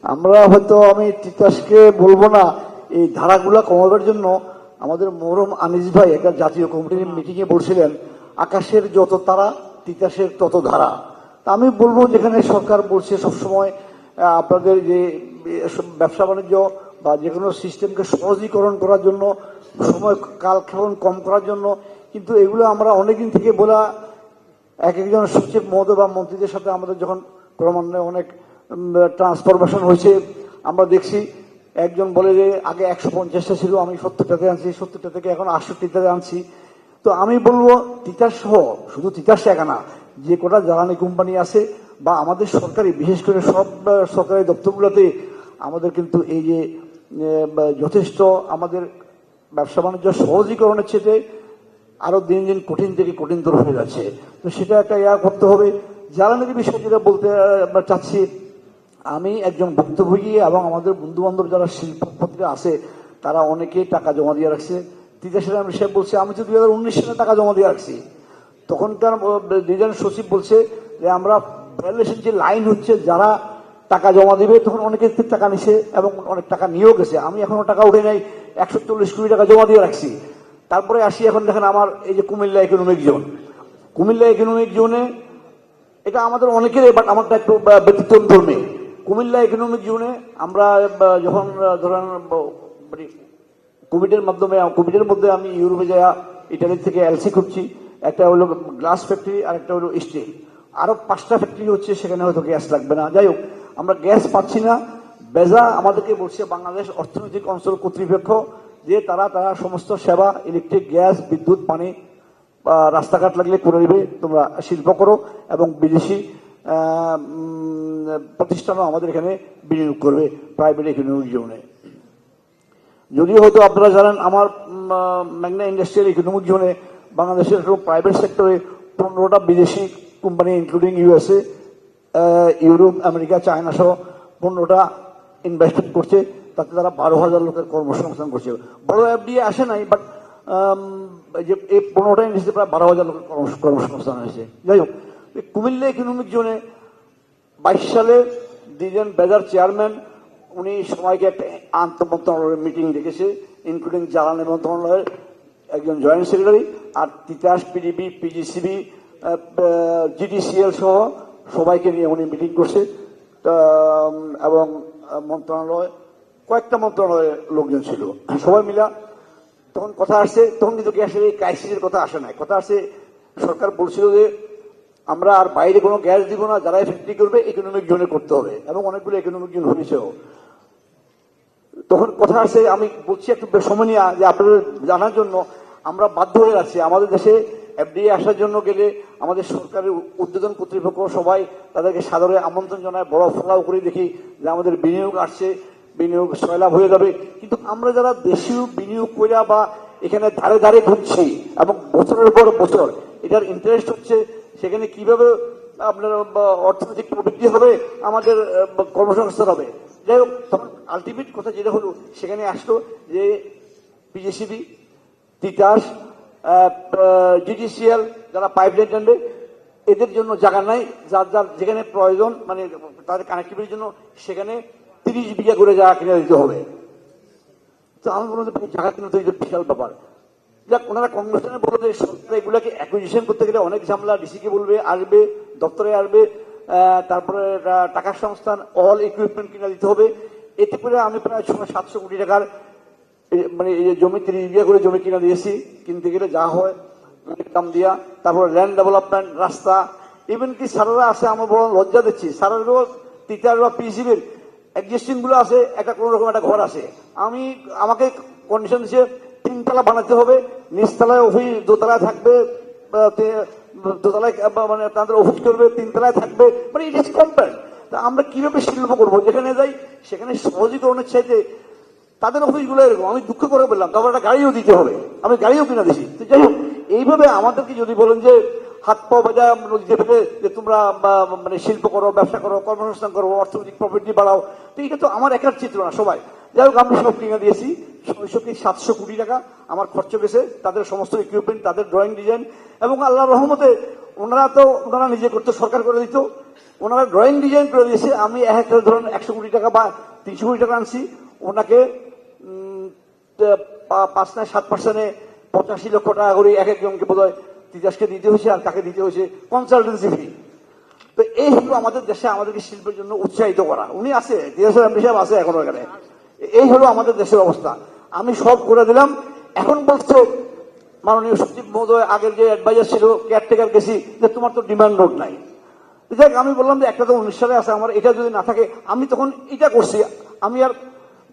আমরা হয়তো, আমি তিতাসকে বলবো না, এই ধারাগুলা কমাবার জন্য আমাদের মোহরম আনিস ভাই একটা জাতীয় কমিটির মিটিং এ বলছিলেন, আকাশের যত তারা তিতাসের তত ধারা। তা আমি বলবো, যেখানে সরকার বলছে সবসময় আপনাদের যে ব্যবসা বাণিজ্য বা যে কোনো সিস্টেমকে সহজীকরণ করার জন্য, সময় কালক্ষেপণ কম করার জন্য, কিন্তু এগুলো আমরা অনেকদিন থেকে বলা, এক একজন সচিব মহোদয় বা মন্ত্রীদের সাথে আমাদের যখন ক্রমান্বয়ে অনেক ট্রান্সফরমেশন হয়েছে, আমরা দেখছি একজন বলে যে আগে 150টা ছিল, আমি 70টাতে আনছি, 70টা থেকে এখন 68টাতে আনছি। তো আমি বলবো, তিতাস সহ, শুধু তিতাস একা না, যে কটা জ্বালানি কোম্পানি আছে বা আমাদের সরকারি, বিশেষ করে সব সরকারি দপ্তরগুলোতে আমাদের কিন্তু এই যে যথেষ্ট আমাদের ব্যবসা বাণিজ্য সহজীকরণের চেয়ে আরো দিন দিন কঠিন থেকে কঠিনতর হয়ে যাচ্ছে। তো সেটা একটা করতে হবে। জ্বালানির বিষয় যেটা বলতে চাচ্ছি, আমি একজন ভুক্তভোগী এবং আমাদের বন্ধু বান্ধব যারা শিল্পপতিরা আছে তারা অনেকেই টাকা জমা দিয়ে রাখছে। তিতাসের আমি সাহেব বলছে, আমি তো 2019 সালে টাকা জমা দিয়ে রাখছি। তখনকার ডিজাইন সচিব বলছে যে আমরা 42 ইঞ্চি লাইন হচ্ছে, যারা টাকা জমা দিবে, তখন অনেকে টাকা নিছে এবং অনেক টাকা নিয়েও গেছে। আমি এখনো টাকা উঠে নাই, 140 কোটি টাকা জমা দিয়ে রাখছি। তারপরে আসি, এখন দেখেন আমার এই যে Comilla economic zone, Comilla economic জোনে এটা আমাদের অনেকের, বাট আমারটা একটু ব্যতিক্রম ধর্মী। কুমিল্লা ইকোনমিক জোনে আমরা যখন ধরেন কোভিডের মাধ্যমে, কোভিডের মধ্যে আমি ইউরোপে যাওয়া, ইটালি থেকে এলসি করছি, একটা হলো গ্লাস ফ্যাক্টরি আর একটা হলো স্টিল, আরো 5টা ফ্যাক্টরি হচ্ছে, সেখানে হয়তো গ্যাস লাগবে না। যাই হোক, আমরা গ্যাস পাচ্ছি না। বেজা আমাদেরকে বলছে বাংলাদেশ অর্থনৈতিক অঞ্চল কর্তৃপক্ষ যে তারা সমস্ত সেবা, ইলেকট্রিক, গ্যাস, বিদ্যুৎ, পানি, রাস্তাঘাট লাগলে করে দিবে, তোমরা শিল্প করো, এবং বিদেশি প্রতিষ্ঠানও আমাদের এখানে বিনিয়োগ করবে প্রাইভেট ইকোনমিক জোনে। যদিও হয়তো আপনারা জানেন, আমার ম্যাগনা ইন্ডাস্ট্রিয়াল ইকোনমিক জোনে বাংলাদেশের প্রাইভেট সেক্টরে 15টা বিদেশি company, including USA, Europe, America, China সহ 15টা ইনভেস্টমেন্ট করছে। তাতে তারা 12,000 লোকের কর্মসংস্থান করছে। বড় এফডিএ আসে নাই, বাট যে এই 15টা ইন্ডাস্ট্রি প্রায় 12,000 লোকের কর্মসংস্থান হয়েছে। যাই হোক, কুমিল্লা ইকোনমিক জোনে 22 সালে দিলেন বেজার চেয়ারম্যান, উনি সবাইকে একটা আন্তঃমন্ত্রণালয়ের মিটিং ডেকেছে, ইনক্লুডিং জ্বালানি মন্ত্রণালয়ের একজন জয়েন্ট সেক্রেটারি, আর তিতাস, পিডিবি, পিজিসিবি, জিডিসিএল সহ সবাইকে নিয়ে উনি মিটিং করছে। এবং মন্ত্রণালয়, কয়েকটা মন্ত্রণালয়ের লোকজন ছিল, সবাই মিলা তখন কথা আসছে। তখন কিন্তু গ্যাসের এই ক্রাইসিসের কথা আসে নাই, কথা আসছে সরকার বলছিল যে আমরা আর বাইরে কোনো গ্যাস দিব না, যারা ফ্যাক্টরি করবে ইকোনমিক জোনে করতে হবে, এবং অনেকগুলো ইকোনমিক জোন হয়েছেও। তখন কথা আসে, আমি বলছি একটু সময় নিয়ে, যে আপনাদের জানার জন্য আমরা বাধ্য হয়ে আছি, আমাদের দেশে এফডিএ আসার জন্য গেলে আমাদের সরকারের উদ্বোধন কর্তৃপক্ষ সবাই তাদেরকে সাদরে আমন্ত্রণ জানায়, বড় ফলাও করে দেখি যে আমাদের বিনিয়োগ আসছে, বিনিয়োগ সয়লাভ হয়ে যাবে। কিন্তু আমরা যারা দেশীয় বিনিয়োগ কইরা বা এখানে ধারে ধারে ঘুরছি এবং বছরের পর বছর এটার ইন্টারেস্ট হচ্ছে, সেখানে কিভাবে আপনার অর্থনৈতিক প্রবৃদ্ধি হবে, আমাদের কর্মসংস্থান হবে। যাই হোক, তখন আলটিমেট কথা যেটা হলো, সেখানে আসলো যে পিজিসিবি, তিতাস, জিডিসিএল যারা পাইপলাইন টানবে, এদের জন্য জায়গা নাই, যার যার যেখানে প্রয়োজন, মানে তাদের কানেক্টিভিটির জন্য সেখানে 30 বিঘা করে জায়গা কিনে দিতে হবে। তো আমি বললাম জায়গা কিনে তো বিশাল ব্যাপার। যাক, ওনারা কংগ্রেসে বললো যে সরকার এগুলাকে অ্যাকুইজিশন করতে গেলে অনেক ঝামেলা, ডিসিকে বলবে, আসবে, দপ্তরে আসবে, তারপরে টাকার সংস্থান, অল ইকুইপমেন্ট কিনে দিতে হবে। এতে করে আমি প্রায় 600-700 কোটি টাকার মানে এই যে জমি 30 বিঘা করে জমি কিনে দিয়েছি। কিনতে গেলে যা হয় দাম দিয়া, তারপরে ল্যান্ড ডেভেলপমেন্ট, রাস্তা, ইভেন কি সারারা আছে, আমার বড় লজ্জা দিচ্ছি, সারারও তিতার বা পিসিবির এক্সিস্টিং গুলো আছে, একটা কোনো রকম একটা ঘর আছে, আমাকে কন্ডিশন দিচ্ছে 3 তলা বানাতে হবে, নিচতলায় অফিস, দোতলায় থাকবে, দোতলায় মানে তাদের অফিস করবে, 3 তলায় থাকবে, মানে ইট ইজ কম্পেয়ার। তা আমরা কিভাবে শিল্প করবো? যেখানে যাই সেখানে সহজীকরণের চাইতে তাদের অফিসগুলো এরকম। আমি দুঃখ করে বললাম, তারপর একটা গাড়িও দিতে হবে, আমি গাড়িও কিনা দিছি। যাই হোক, এইভাবে আমাদেরকে যদি বলেন যে হাত পা বাজা নদীতে ফেলে যে তোমরা মানে শিল্প করো, ব্যবসা করো, কর্মসংস্থান করো, অর্থনৈতিক প্রবৃদ্ধি বাড়াও, তো এটা তো আমার একার চিত্র না, সবাই। যাই হোক, আমি সব কিনে দিয়েছি, 600 কি 700 কোটি টাকা আমার খরচ গেছে, তাদের সমস্ত ইকুইপমেন্ট, তাদের ড্রয়িং ডিজাইন, এবং আল্লাহর রহমতে ওনারা নিজে করতে, সরকার করে দিত, ওনারা ড্রয়িং ডিজাইন করে দিয়েছে। আমি এক একটা ধরুন 100 কোটি টাকা বা 300 কোটি টাকা আনছি, ওনাকে 5-7% 85 লক্ষ টাকা করে এক একজনকে বোধ হয় তিতাসকে দিতে হয়েছে, আর কাকে দিতে হয়েছে কনসালটেন্সি ফি। তো এই হলো আমাদের দেশে আমাদেরকে শিল্পের জন্য উৎসাহিত করা। উনি আছে, দেশের এমপি সাহেব আছে এখনো এখানে। এই হলো আমাদের দেশের অবস্থা। আমি সব করে দিলাম। এখন বলছো মাননীয় সচিব মহোদয়, আগের যে অ্যাডভাইজার ছিল, কেয়ারটেকার গেছি, যে তোমার তো ডিমান্ড নোট নাই। দেখ, আমি বললাম যে একটা তো 19 সালে আছে, আমার এটা যদি না থাকে, আমি তখন এটা করছি, আমি আর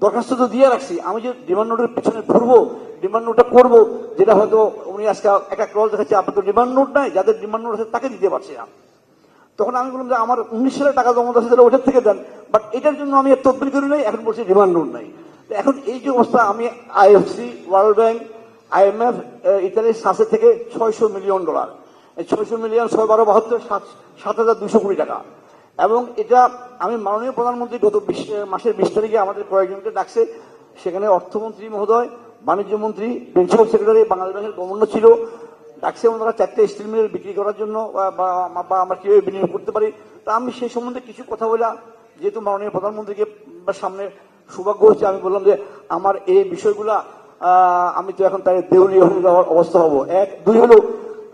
দরখাস্ত তো দিয়ে রাখছি, আমি যে ডিমান্ড নোটের পিছনে ঘুরবো, ডিমান্ড নোটটা করবো, যেটা হয়তো উনি আজকে একটা ক্লজ দেখাচ্ছে, আপনার তো ডিমান্ড নোট নাই, যাদের ডিমান্ড নোট আছে তাকে দিতে পারছি না। তখন আমি বললাম যে আমার 19 সালে টাকা জমা আছে, তাহলে ওটার থেকে দেন, বাট এটার জন্য আমি আর তদবির করি নাই, এখন বলছি ডিমান্ড নোট নাই। এখন এই যে অবস্থা, আমি IFC, ওয়ার্ল্ড ব্যাংক, IMF, ইতালির সাসে থেকে $600 মিলিয়ন, 600 মিলিয়ন 6-12-72 7,200 কোটি টাকা। এবং এটা আমি মাননীয় প্রধানমন্ত্রী গত মাসের 20 তারিখে আমাদের কয়েকজনকে ডাকছে, সেখানে অর্থমন্ত্রী মহোদয়, বাণিজ্য মন্ত্রী, প্রিন্সিপাল সেক্রেটারি, বাংলাদেশ ব্যাংকের গভর্নর ছিল, ডাকছে ওনারা 4টে স্টিল মিল বিক্রি করার জন্য, বা আমরা কিভাবে বিনিয়োগ করতে পারি। তা আমি সেই সম্বন্ধে কিছু কথা বলা, যেহেতু মাননীয় প্রধানমন্ত্রীকে সামনে সৌভাগ্য হচ্ছে, আমি বললাম যে আমার এই বিষয়গুলা, আমি তো এখন তাই দেউলিয়া হয়ে যাওয়ার অবস্থা হবো। 1-2 হলো,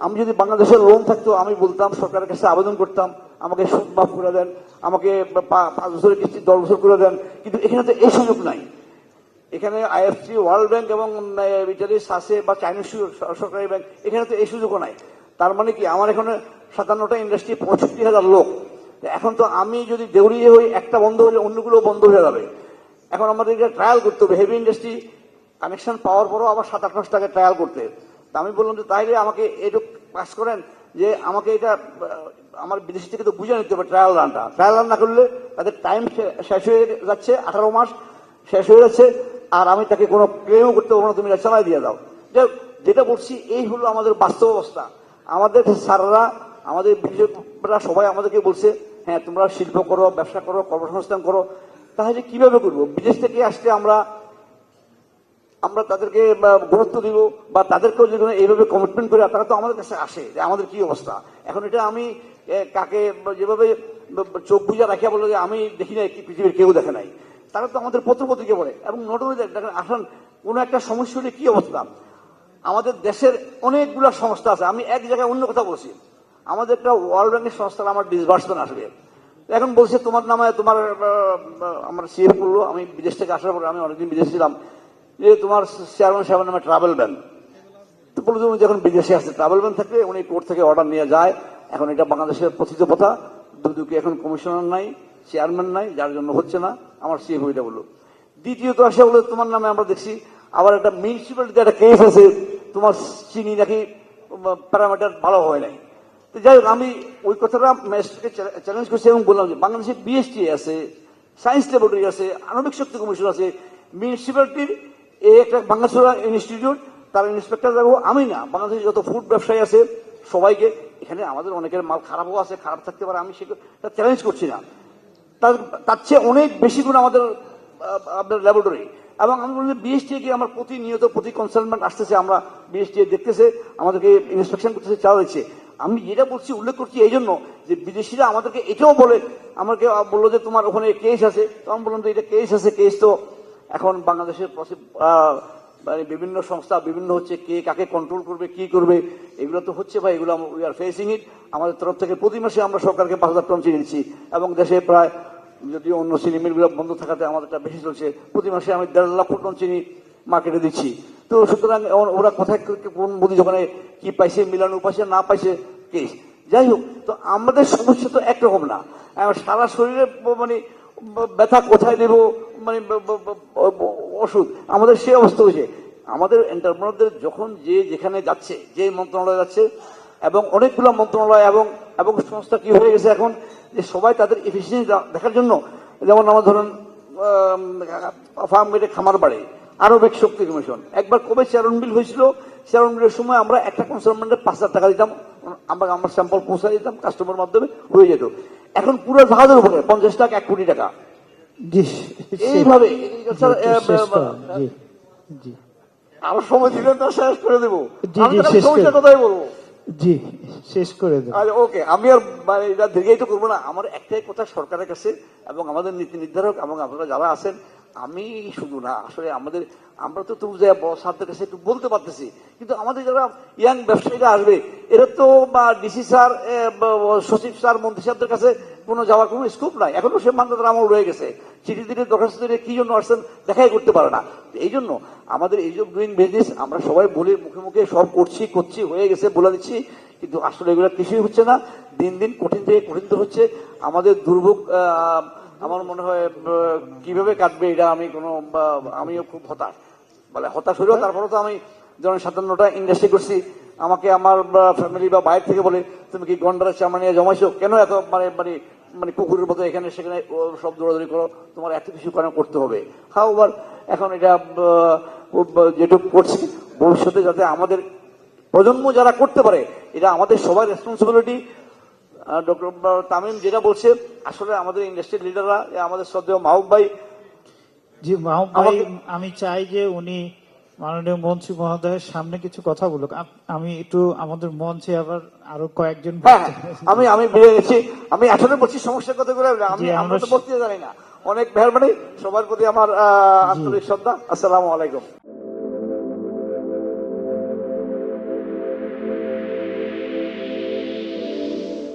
আমি যদি বাংলাদেশের লোন থাকতো, আমি বলতাম, সরকারের কাছে আবেদন করতাম, আমাকে সুদ মাফ করে দেন, আমাকে 5 বছরের কিস্তি 10 বছর করে দেন, কিন্তু এখানে তো এই সুযোগ নাই। এখানে IFC, ওয়ার্ল্ড ব্যাংক এবং ইটালির সাসে বা চাইনিজ সরকারি ব্যাংক, এখানে তো এই সুযোগও নাই। তার মানে কি, আমার এখানে 57টা ইন্ডাস্ট্রি, 65,000 লোক। এখন তো আমি যদি দেউলিয়া হই, একটা বন্ধ হলে অন্যগুলো বন্ধ হয়ে যাবে। এখন আমাদের এটা ট্রায়াল করতে হবে, হেভি ইন্ডাস্ট্রি কানেকশন পাওয়ার পরও আবার 7-8 মাস টাকা ট্রায়াল করতে। তা আমি বললাম যে তাইলে আমাকে এটুকু পাস করেন, যে আমাকে এটা আমার বিদেশি থেকে তো বুঝে নিতে হবে ট্রায়াল রান না করলে তাদের টাইম শেষ হয়ে যাচ্ছে, 18 মাস শেষ হয়ে যাচ্ছে, আর আমি তাকে কোনো ক্লেমও করতে পারবো না, তুমি চালাই দিয়ে দাও। যেটা বলছি, এই হলো আমাদের বাস্তব অবস্থা। আমাদের স্যাররা, আমাদের বিশেষজ্ঞরা সবাই আমাদেরকে বলছে, হ্যাঁ তোমরা শিল্প করো, ব্যবসা করো, কর্মসংস্থান করো। তাহলে কিভাবে করবো? বিদেশ থেকে আসলে আমরা তাদেরকে গুরুত্ব দিব, বা তাদেরকেও যদি এইভাবে কমিটমেন্ট করে, তারা তো আমাদের কাছে আসে যে আমাদের কি অবস্থা। এখন এটা আমি কাকে যেভাবে চোখ বুঝা রাখিয়া বললো যে আমি দেখি নাই, পৃথিবীর কেউ দেখে নাই, তারা তো আমাদের পত্রপত্রিকা পড়ে। এবং নট অনলি দ্যাট, দেখেন আসেন কোনো একটা সমস্যা হলে কি অবস্থা, আমাদের দেশের অনেকগুলো সংস্থা আছে। আমি এক জায়গায় অন্য কথা বলছি, আমাদের একটা ওয়ার্ল্ড ব্যাংকের সংস্থার আমার ডিসবার্সমেন্ট আসবে, এখন বলছে তোমার নামে, তোমার আমার সিএফ করলো, আমি বিদেশ থেকে আসার পরে, আমি অনেকদিন বিদেশে ছিলাম, যে তোমার চেয়ারম্যান সাহেবের নামে ট্রাভেল ব্যান। তো বলছে উনি যখন বিদেশে আসছে, ট্রাভেল ব্যান থাকলে উনি কোর্ট থেকে অর্ডার নিয়ে যায়। এখন এটা বাংলাদেশের প্রথিত প্রথা, দুদুকে এখন কমিশনার নাই, চেয়ারম্যান নাই, যার জন্য হচ্ছে না। আমার সিএফ এটা বললো। দ্বিতীয়ত আসে বলে তোমার নামে আমরা দেখছি আবার একটা মিউনিসিপ্যালিটিতে একটা কেস আছে, তোমার চিনি নাকি প্যারামিটার ভালো হয় নাই। তো যাই হোক, আমি ওই কথাটা ম্যাজিস্ট্রেটকে চ্যালেঞ্জ করছি এবং বললাম যে বাংলাদেশে BST আছে, সায়েন্স ল্যাবরেটরি আছে, আণবিক শক্তি কমিশন আছে, মিউনিসিপ্যালিটির এই একটা বাংলাদেশ ইনস্টিটিউট, তার ইন্সপেক্টর যাবো আমি না, বাংলাদেশে যত ফুড ব্যবসায়ী আছে সবাইকে, এখানে আমাদের অনেকের মাল খারাপও আছে, খারাপ থাকতে পারে, আমি সেটা চ্যালেঞ্জ করছি না, তার চেয়ে অনেক বেশি গুণ আমাদের আপনার ল্যাবরেটরি। এবং আমি বলি BST কে আমার প্রতিনিয়ত প্রতি কনসালটেন্ট আসতেছে, আমরা BST দেখতেছে, আমাদেরকে ইন্সপেকশন করতেছে, চাওয়া হচ্ছে। আমি যেটা বলছি, উল্লেখ করছি এই জন্য যে বিদেশিরা আমাদেরকে এটাও বলে, আমাকে বললো যে তোমার ওখানে কেস আছে, তো আমি বললাম তো এটা কেস আছে, কেস তো এখন বাংলাদেশের মানে বিভিন্ন সংস্থা বিভিন্ন হচ্ছে, কে কাকে কন্ট্রোল করবে, কি করবে, এগুলো তো হচ্ছে ভাই, এগুলো উই আর ফেসিং ইট। আমাদের তরফ থেকে প্রতি মাসে আমরা সরকারকে 5,000 টন চিনি দিচ্ছি, এবং দেশে প্রায়, যদি অন্য চিনি মিলগুলো বন্ধ থাকাতে আমাদেরটা বেশি চলছে, প্রতি মাসে আমি 1.5 লাখ টন চিনি মার্কেটে দিচ্ছি। তো সুতরাং ওরা কোথায় কোন বুদ্ধি, যখন কি পাইছে মিলানো পাইছে না পাইছে কেস। যাই হোক, তো আমাদের সমস্যা তো একরকম না, সারা শরীরে মানে ব্যথা কোথায় দেব, মানে ওষুধ, আমাদের সে অবস্থা হয়েছে। আমাদের এন্টারপ্রেনারদের যখন যে যেখানে যাচ্ছে, যে মন্ত্রণালয়ে যাচ্ছে, এবং অনেকগুলো মন্ত্রণালয় এবং সংস্থা কি হয়ে গেছে এখন, যে সবাই তাদের এফিসিয়েন্সি দেখার জন্য, যেমন আমার ধরুন ফার্ম গেটে খামার বাড়ে, আণবিক শক্তি কমিশন, একবার কবে চেয়ারম্যান বিল হয়েছিল, চেয়ারম্যান বিলের সময় আমরা একটা কনসালমেন্টে 5,000 টাকা দিতাম, আমরা আমার স্যাম্পল পৌঁছে দিতাম, কাস্টমার মাধ্যমে হয়ে যেত। এখন পুরো জাহাজের উপরে 50 লাখ 1 কোটি টাকা। এইভাবে জি আরো সময় দিলেন তো শেষ করে দেবো। জি, আমি জি, তো শেষ করে সমস্যার দেব। কথাই বলবো। জি শেষ করে দেব। আচ্ছা ওকে, আমি আর মানে এটা দীর্ঘায়িত করবো না। আমার একটাই কথা সরকারের কাছে এবং আমাদের নীতি নির্ধারক এবং আপনারা যারা আছেন, আমি শুধু না আসলে আমাদের, আমরা তো তবু যে বড় সাহেবদের কাছে একটু বলতে পারতেছি, কিন্তু আমাদের যারা ইয়াং ব্যবসায়ীরা আসবে এরা তো বা ডিসি স্যার, সচিব স্যার, মন্ত্রী সাহেবদের কাছে কোনো যাওয়ার কোনো স্কোপ নাই। এখনো সে মান্যতার আমল রয়ে গেছে। চিঠি দিলে দরখাস্ত দিলে কি জন্য আসছেন দেখাই করতে পারে না। এই জন্য আমাদের এই যে ডুইং বিজনেস আমরা সবাই বলি মুখে মুখে সব করছি হয়ে গেছে বলে দিচ্ছি, কিন্তু আসলে এগুলো কিছুই হচ্ছে না। দিন দিন কঠিন থেকে কঠিন হচ্ছে। আমাদের দুর্ভোগ আমার মনে হয় কিভাবে কাটবে এটা আমি কোনো আমিও খুব হতাশ, মানে হতাশ হলেও তারপরে তো আমি যেমন 57টা ইন্ডাস্ট্রি করছি, আমাকে আমার ফ্যামিলি বা বাইরে থেকে বলে তুমি কি গন্ডারের চামড়া নিয়ে জমাইছো, কেন এত মানে মানে মানে কুকুরের মতো এখানে সেখানে সব দৌড়াদৌড়ি করো, তোমার এত কিছু কেন করতে হবে। হাউবার এখন এটা যেটুকু করছি ভবিষ্যতে যাতে আমাদের প্রজন্ম যারা করতে পারে, এটা আমাদের সবার রেসপন্সিবিলিটি। ডক্টর তামিম যেটা বলছে, আসলে আমাদের ইন্ডাস্ট্রিয়াল লিডাররা, আমাদের শ্রদ্ধেয় মাহবুব ভাই, জি মাহবুব ভাই, আমি চাই যে উনি মাননীয় মন্ত্রী মহোদয়ের সামনে কিছু কথা বলুক। আমি একটু আমাদের মঞ্চে আবার আরো কয়েকজন হ্যাঁ আমি আমি বেড়ে গেছি, আমি আসলে বলছি সমস্যার কথা বলে আমি, জি, আমরা তো বলতে জানি না। অনেক মেহরবানি, সবার প্রতি আমার জি আন্তরিক শ্রদ্ধা। আসসালামু আলাইকুম।